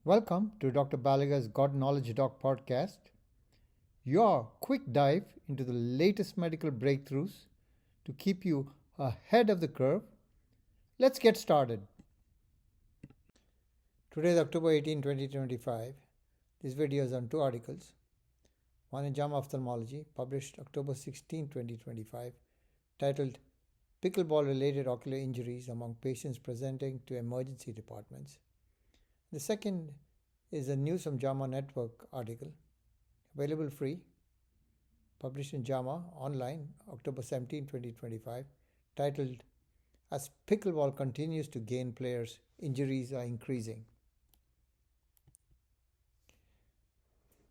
Welcome to Dr. Balaga's God Knowledge Doc podcast, your quick dive into the latest medical breakthroughs to keep you ahead of the curve. Let's get started. Today is October 18, 2025. This video is on two articles. One in JAMA Ophthalmology, published October 16, 2025, titled Pickleball Related Ocular Injuries Among Patients Presenting to Emergency Departments. The second is a News from JAMA Network article, available free, published in JAMA online, October 17, 2025, titled As Pickleball Continues to Gain Players, Injuries Are Increasing.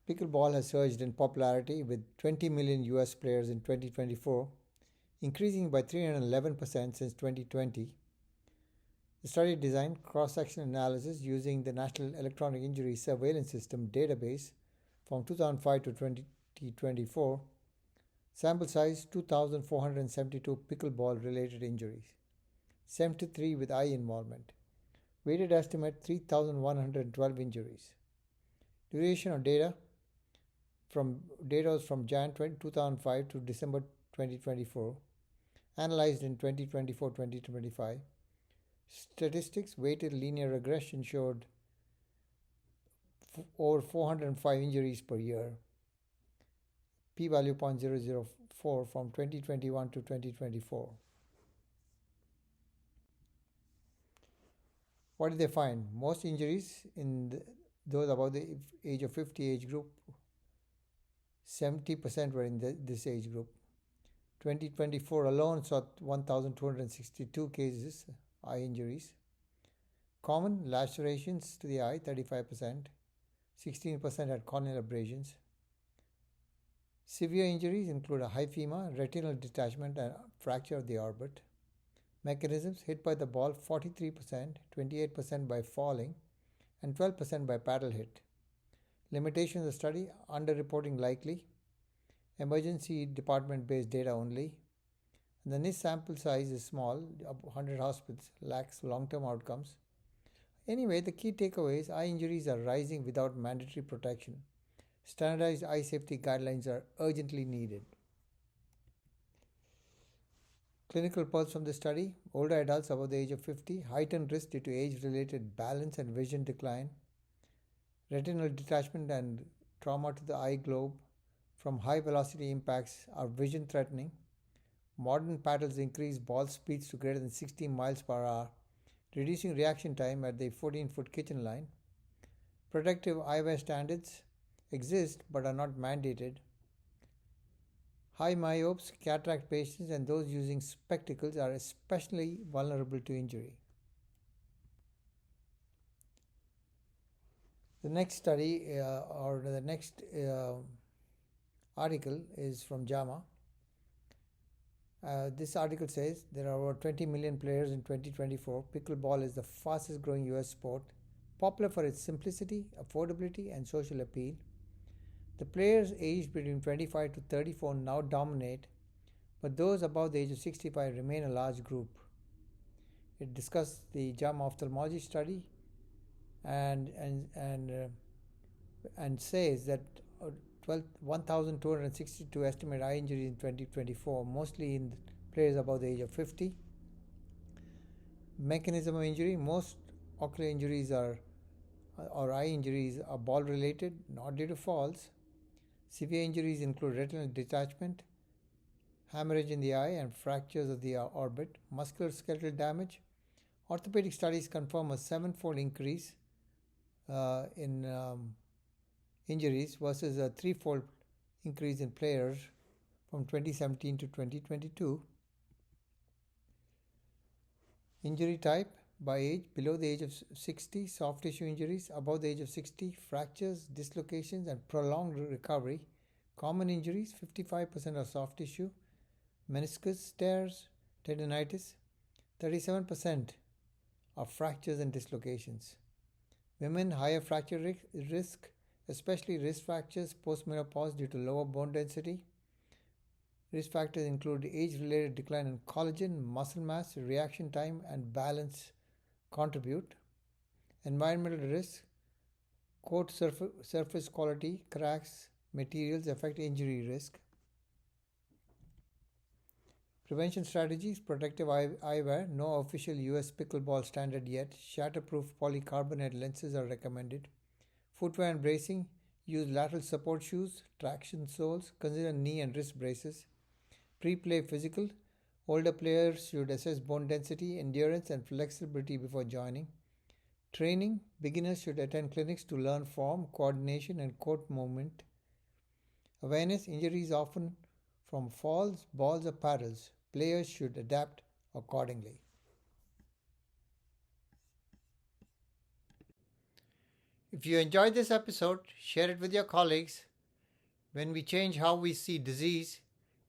Pickleball has surged in popularity with 20 million US players in 2024, increasing by 311% since 2020. The study designed cross-section analysis using the National Electronic Injury Surveillance System database from 2005 to 2024. Sample size 2,472 pickleball-related injuries, 73 with eye involvement. Weighted estimate 3,112 injuries. Duration of data was from Jan 2005 to December 2024. Analyzed in 2024-2025. Statistics weighted linear regression showed over 405 injuries per year. P-value 0.004 from 2021 to 2024. What did they find? Most injuries in those above the age of 50 age group, 70% were in this age group. 2024 alone saw 1,262 cases, eye injuries. Common lacerations to the eye, 35%. 16% had corneal abrasions. Severe injuries include a hyphema, retinal detachment, and fracture of the orbit. Mechanisms: hit by the ball 43%, 28% by falling, and 12% by paddle hit. Limitations of the study: underreporting likely, emergency department based data only. The NIST sample size is small, 100 hospitals, lacks long-term outcomes. Anyway, the key takeaway is eye injuries are rising without mandatory protection. Standardized eye safety guidelines are urgently needed. Clinical pulse from the study: older adults above the age of 50, heightened risk due to age-related balance and vision decline, retinal detachment and trauma to the eye globe from high-velocity impacts are vision-threatening. Modern paddles increase ball speeds to greater than 60 miles per hour, reducing reaction time at the 14-foot kitchen line. Protective eyewear standards exist but are not mandated. High myopes, cataract patients, and those using spectacles are especially vulnerable to injury. The next study article is from JAMA. This article says there are over 20 million players in 2024. Pickleball is the fastest growing US sport, popular for its simplicity, affordability, and social appeal. The players aged between 25 to 34 now dominate, but those above the age of 65 remain a large group. It discussed the JAMA Ophthalmology study and says that 1,262 estimated eye injuries in 2024, mostly in players above the age of 50. Mechanism of injury: most ocular injuries or eye injuries are ball related, not due to falls. Severe injuries include retinal detachment, hemorrhage in the eye, and fractures of the orbit. Musculoskeletal damage: orthopedic studies confirm a 7-fold increase in injuries versus a 3-fold increase in players from 2017 to 2022. Injury type by age: below the age of 60, soft tissue injuries; above the age of 60, fractures, dislocations, and prolonged recovery. Common injuries: 55% are soft tissue, meniscus tears, tendinitis; 37% are fractures and dislocations. Women: higher fracture risk, especially wrist fractures post-menopause due to lower bone density. Risk factors include age-related decline in collagen, muscle mass, reaction time, and balance contribute. Environmental risks: Court surface quality, cracks, materials affect injury risk. Prevention strategies, protective eyewear, no official US pickleball standard yet. Shatterproof polycarbonate lenses are recommended. Footwear and bracing, use lateral support shoes, traction soles, consider knee and wrist braces. Pre-play physical, older players should assess bone density, endurance and flexibility before joining. Training, beginners should attend clinics to learn form, coordination and court movement. Awareness, injuries often from falls, balls or paddles. Players should adapt accordingly. If you enjoyed this episode, share it with your colleagues. When we change how we see disease,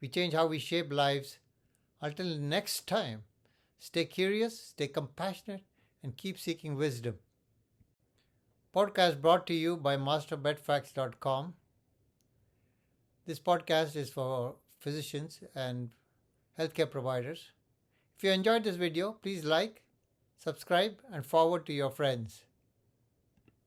we change how we shape lives. Until next time, stay curious, stay compassionate, and keep seeking wisdom. Podcast brought to you by masterbedfacts.com. This podcast is for physicians and healthcare providers. If you enjoyed this video, please like, subscribe, and forward to your friends.